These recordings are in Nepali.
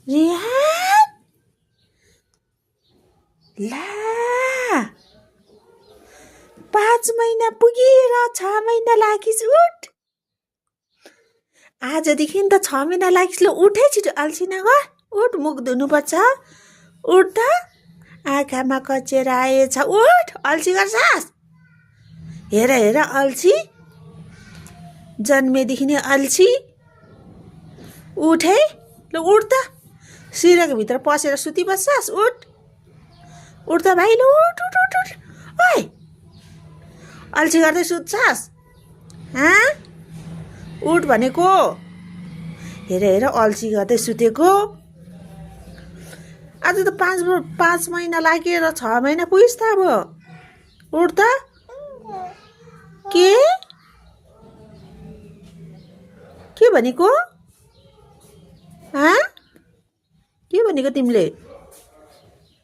रिहान ला 5 महिना पुगेर 6 महिना लागिस उठ आजदेखि त 6 महिना लागिस ल उठै छिटो अल्छी नगर उठ मुख धुनुपर्छ उठ त आँखामा कचेर आएछ उठ अल्छी गर्छस् हेर हेर अल्छी जन्मेदेखि नै अल्छी उठ है ल उठ त सिरको भित्र पसेर सुती बस्छस् उठ उठ त भाइ ल उठ उठ उठ उठ ओइ अल्छी गर्दै सुत्छस् उठ भनेको हेर हेर अल्छी गर्दै सुतेको आज त 5 महिना लागेर 6 महिना पुगिस् त अब उठ त के भनेको के भनेको तिमीले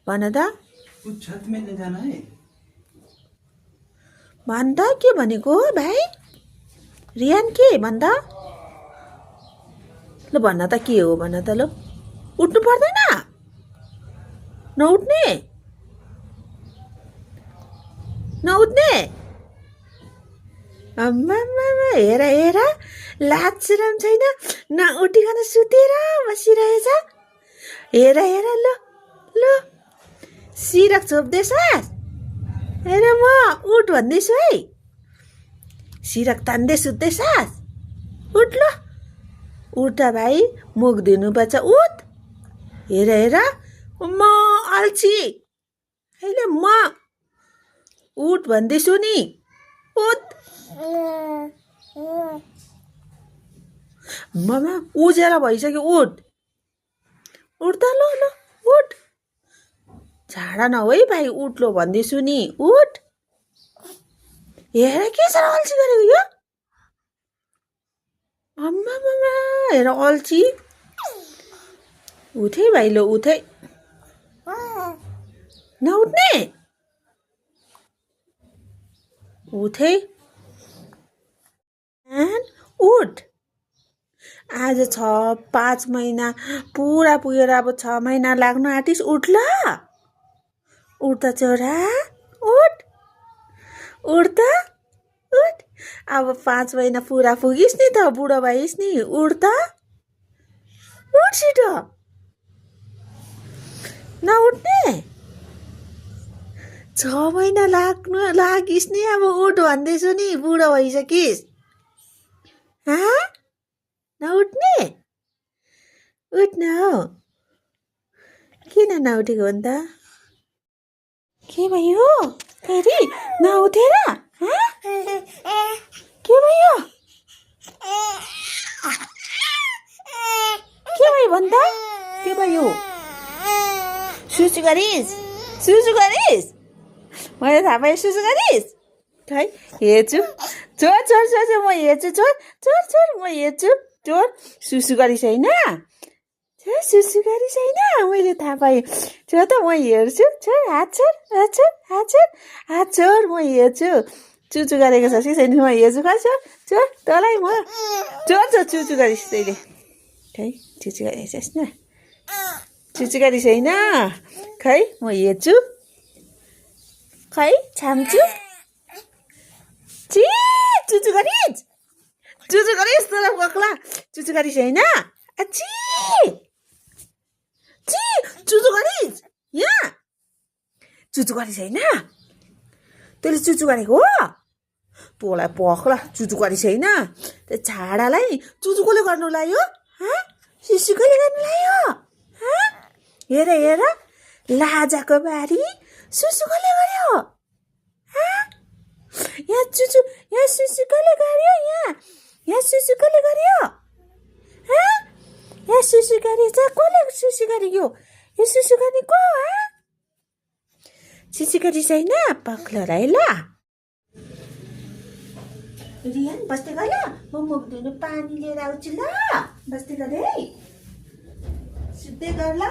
भन त छत में ले जाना है भन त के भनेको भाइ रियान के भन त ल भन त के हो भन त ल उठ्नु पर्दैन नउठ्ने अम्मा हेर हेर लाज शरम छैन नउठिकन सुतेर बसिरहेछ हेर हेर ल ल सिरक छोप्दैछस् हेर म उठ भन्दैछु है सिरक तान्दै सुत्दैछस् उठ ल उठ भाइ मुख धुनुपर्छ उठ हेर हेर म अल्छी अहिले म उठ भन्दैछु नि उठ ममा उजेर भइसक्यो उठ उठ त ल ल उठ झाडा नहो है भाइ उठ लो भन्दैछु नि उठ हेर के छ अल्छी गरेको यो अम्मा ममा हेर अल्छी उठै भाइ लो उठै नउठ्ने उठै उठ आज 5 महिना पुरा पुगेर अब 6 महिना लाग्नु आँटिस उठ ल उठ त छोरा उठ उठ त उठ अब 5 महिना पुरा पुगिस् नि त बुढो भइस् नि उठ त उठ छिटो नउठ्ने 6 महिना लागिस् नि अब उठ भन्दैछु नि बुढो भइसकिस् नउठ्ने उठ न हौ किन नउठेको अन्त के भयो फेरि नउठेर के भयो भन् त के भयो सुसु गरिस् मैले थाहा पाएँ सुसु गरिस् खै हेर्छु छोड म हेर्छु छोड म हेर्छु छोड सुसु गरिस् होइन सुसु गरिस् होइन मैले थाहा पाएँ छोड त म हेर्छु छोड हात छोड म हेर्छु चुचु गरेको छ कि छैन म हेर्छु खै छोड तँलाई म छोड चुचु गरिस् तैँले खै चुचु गरिस् न चुचु गरिस् होइन खै म हेर्छु खै छाम्छु चुचु गरिस् तर पक्ला चुचु गरिस् होइन चुचु गरिस् यहाँ चुचु गरिस् होइन तैँले चुचु गरेको हो तँलाई पक्ला चुचु गरिस् होइन त्यो छाडालाई चुचु कसले गर्नु लाग्यो सुसु कसले गर्नु लाग्यो हेर हेर लाजाको बारी सुसु कसले गर्यो यहाँ सुसु कसले गर्यो यहाँ सुसु कसले गर्यो यहाँ सुसु गरेछ कसले सुसु गरेको यो सुसु गर्ने को सुसु गरिस् होइन पक्लो है ल रियान बस्दै गर म मुख धुनु पानी लिएर आउँछु ल बस्दै गर है सुत्दै गर ल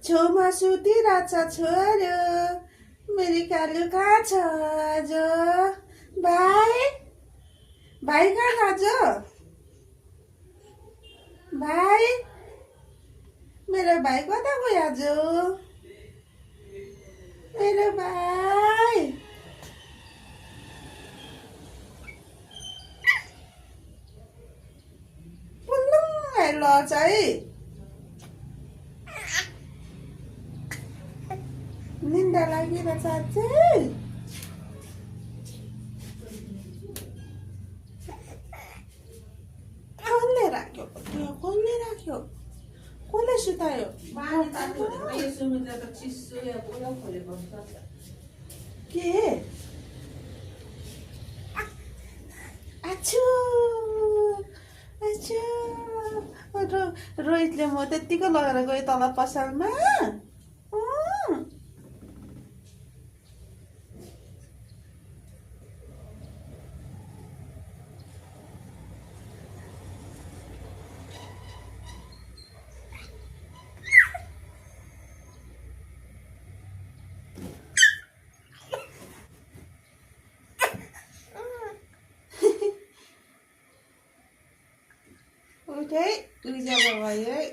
छेउमा सुतिरहेछ छोरो मेरो कालु कहाँ छ आज भाइ भाइ कहाँ आज भाइ मेरो भाइ कता गयो आज मेरो भाइ पुल्लुङ लड्छ है निन्दा लागिरहेछ अझै कसले राख्यो कसले सुतायो के आछु आछु रोहितले म त्यत्तिकै लगेर गएँ तल पसलमा उठे उज्यालो भयो है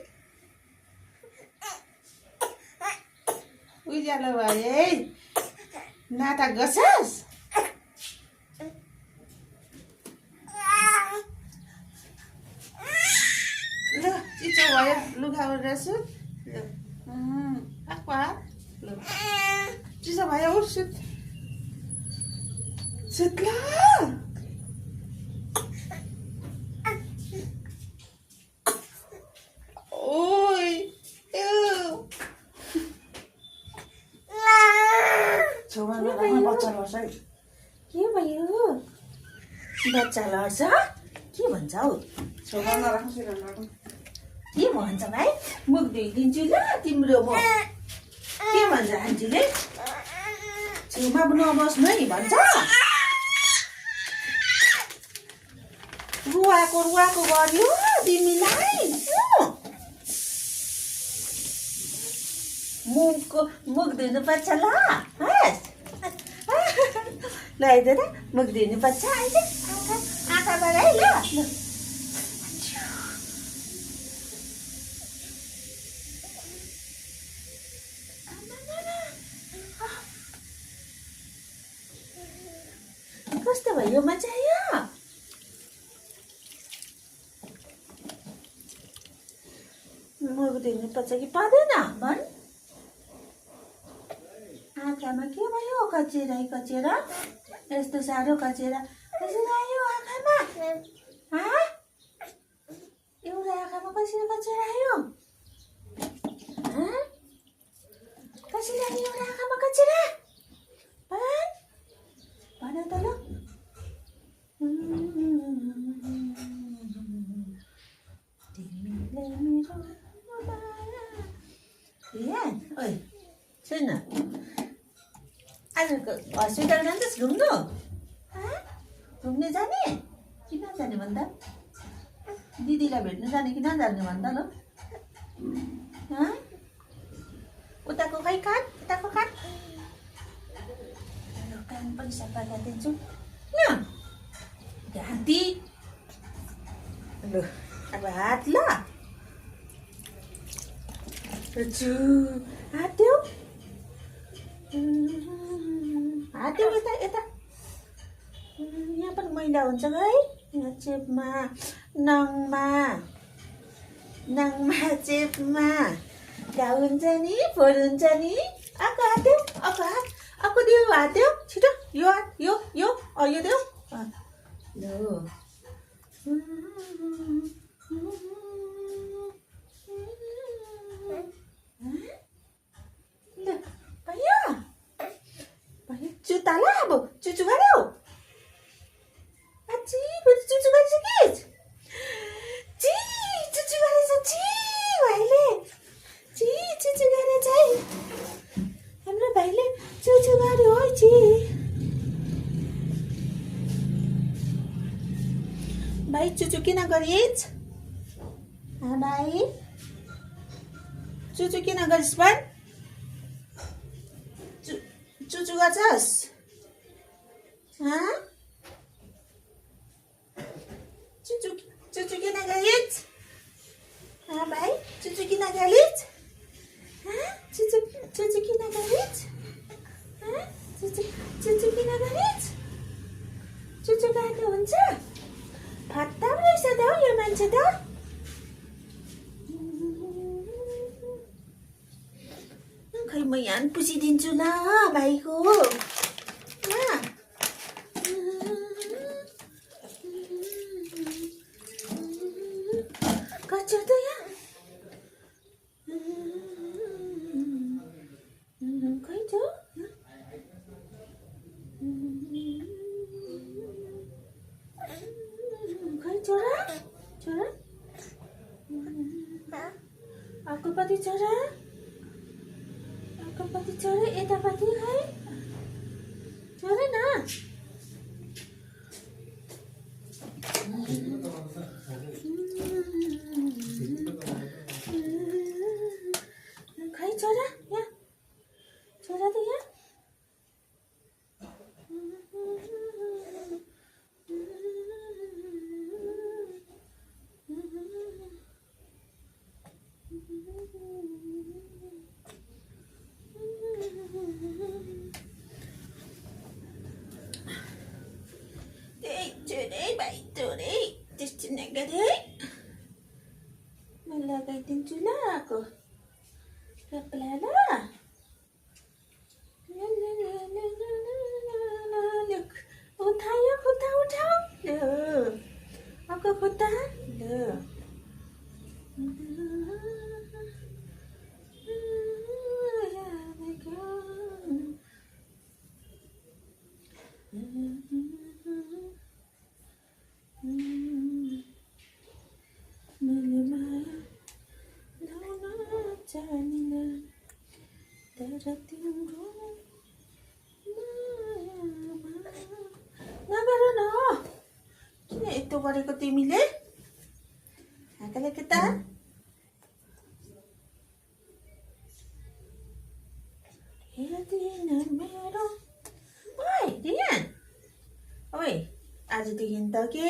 उज्यालो भयो है नाटक गर्छस् ल चिसो भयो लुगा उडेर सुत ल चिसो भयो उठ सुत सुत ल के भयो बच्चा लड्छ के भन्छ हौ के भन्छ भाइ मुख धोइदिन्छु ल तिम्रो म के भन्छ आन्टीले छेउमा नबस्नु है भन्छ रुवाको गर्यो तिमीलाई मुख धुनुपर्छ ल ल हेर मुख धुनुपर्छ अहिले आँखाबाट है ल कस्तो भयो मजा आयो मुख धुनुपर्छ कि पर्दैन भन् आँखामा के भयो कचेरा यस्तो साह्रो कचेरा कसरी आयो आँखामा एउटा आँखामा कसरी कचेरा आयो कसरी आयो एउटा आँखामा कचेरा भन त ल ओइ सुन आज हस्पिटल जान्छस् घुम्नु घुम्ने जाने किन जाने भन्दा दिदीलाई भेट्नु जाने कि नजाने भन्दा ल उताको खै कान उताको कान कान पनि सफा गरिदिन्छु हात्ती ल अब हात ल हात्यो यता यहाँ पनि मैला हुन्छ है यहाँ चेपमा नङमा चेपमा घाउ हुन्छ नि फोहोर हुन्छ नि आएको हात्यो आएको दियो हात्यो छिटो यो हात यो देऊ ल जुत्ता ल अब चुचु गर्यो अची चुचु गरिसकिस् चुचु गरेछ भाइले चुचु गरेछ है हाम्रो भाइले चुचु गर्यो है भाइ चुचु किन गरिस् भाइ चुचु किन गरिस् भन् चुचु गर्छस् चुचु किन गरिस् भाइ चुचु किन गरिस् चुचु किन गरिस् चुचु किन गरिस् चुचु गर्नु हुन्छ फट्टा रहेछ त हौ यो मान्छे त खै म यहाँ पुसिदिन्छु ल भाइको कच्चा त यहाँ खै छ खै छोरा छोरा अर्कोपट्टि छोरा अर्कोपट्टि छोरा यतापट्टि खै छोरा न खै छोरा यहाँ छोरा त यहाँ Today, baik today. Just naga deh. Malagaitin sila ako. Kaplala. Look. Uthaya, utha. Look. Ako puta. Look. नगर न किन यस्तो गरेको तिमीले हातले के त हेर्दिन मेरो ओइ दियान ओइ आजदेखि त के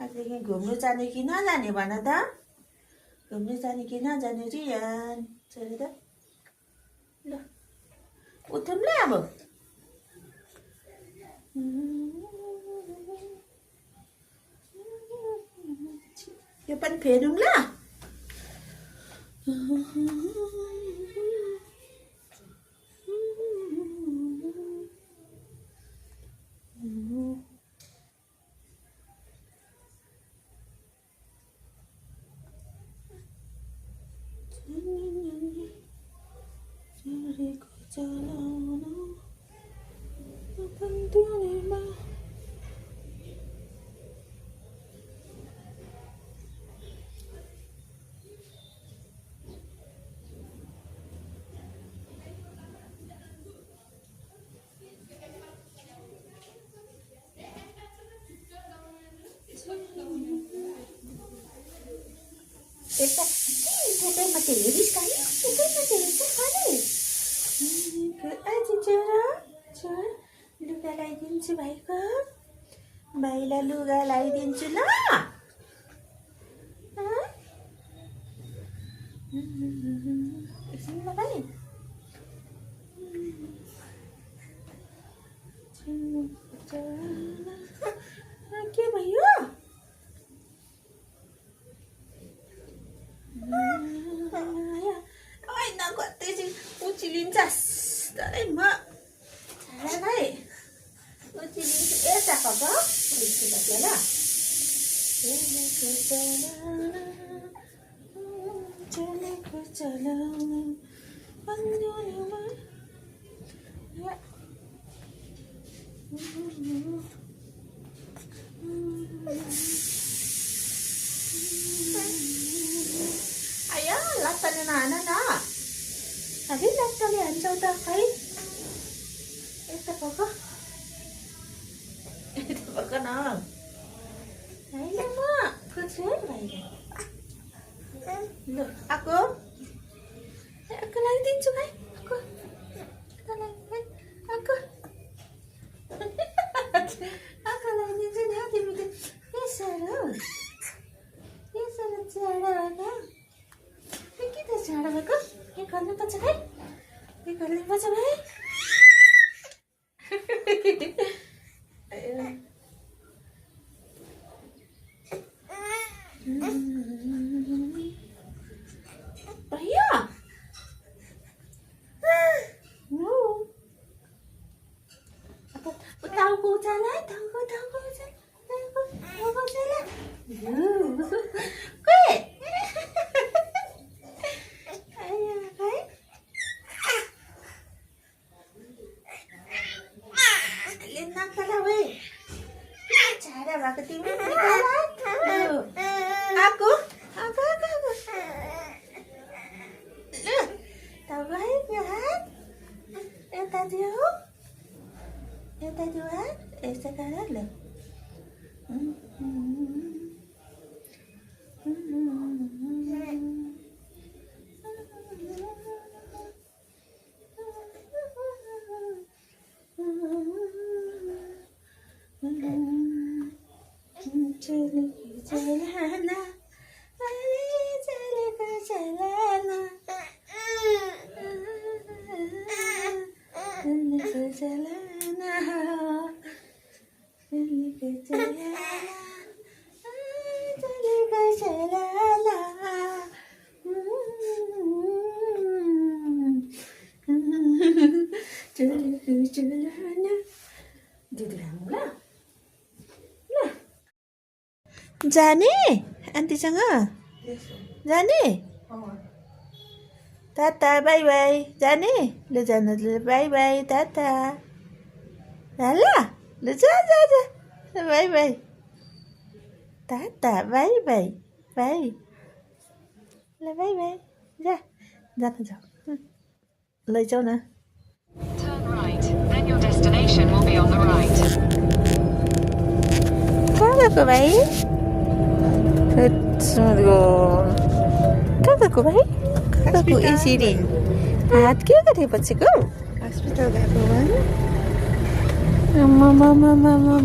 आजदेखि घुम्नु जाने कि नजाने भन त घुम्नु जाने कि नजाने रियान चल त ल उठौँ ल अब यो पनि फेरौँ ल Esta kita materi sekali, kita materi sekali. Aja cara, luga लगाइदिन्छु भाइको, भाइलाई लुगा लगाइदिन्छु ल. एकछिन ल भाइ. के भयो? Ôi nó gọi tên gì? Uchilin jas. Đấy mà. Chả đây. Uchilin thì ế chả có đó. Mình chỉ là thế là. Ayo, latannya mana nak? Tadi latannya ancau dah kai. Itu apa? Itu apa nak? Ayo mak, kerja lagi. Look, aku के गर्नुपर्छ भाइ के गर्नुपर्छ भाइ भैया टाउको उचाला टाउको उचाला खोइ छाडा भएको तिमी आएको यता दियो हात यस्तो गरेर ल जाने आन्टीसँग जाने टाटा बाई बाई जाने ल जानु ल बाई बाई टाटा ल ल जा by by tata bye by by ल बाई बाई जानु जाऊ लैजाऊ न Turn right, then your destination will be on the right. कहाँ गएको भाइ कहाँ गएको भाइ कहाँ गएको यसरी हात के गरे पछिको हस्पिटल गएको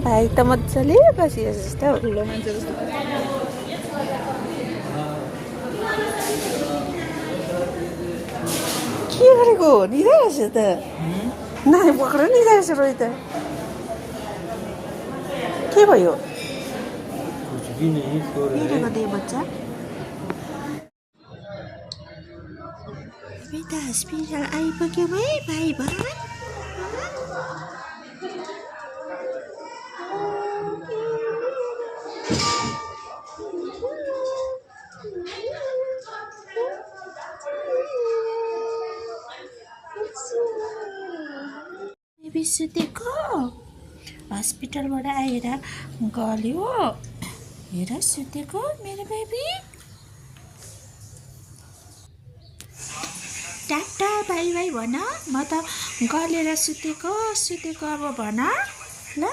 भाइ त मजाले बसियो जस्तो ठुलो मान्छे जस्तो के गरेको निधाएछ त नानी पक्र निधाएछ रोहित के भयो कुछ भी नहीं सो रहे के गर्दै बच्चा बेटा हस्पिटल आइपुग्यो भाइ भगवान बेबी सुतेको हस्पिटलबाट आएर गल्यो हेर सुतेको मेरो बेबी टाटा बाई बाई भन म त गलेर सुतेको अब भन ल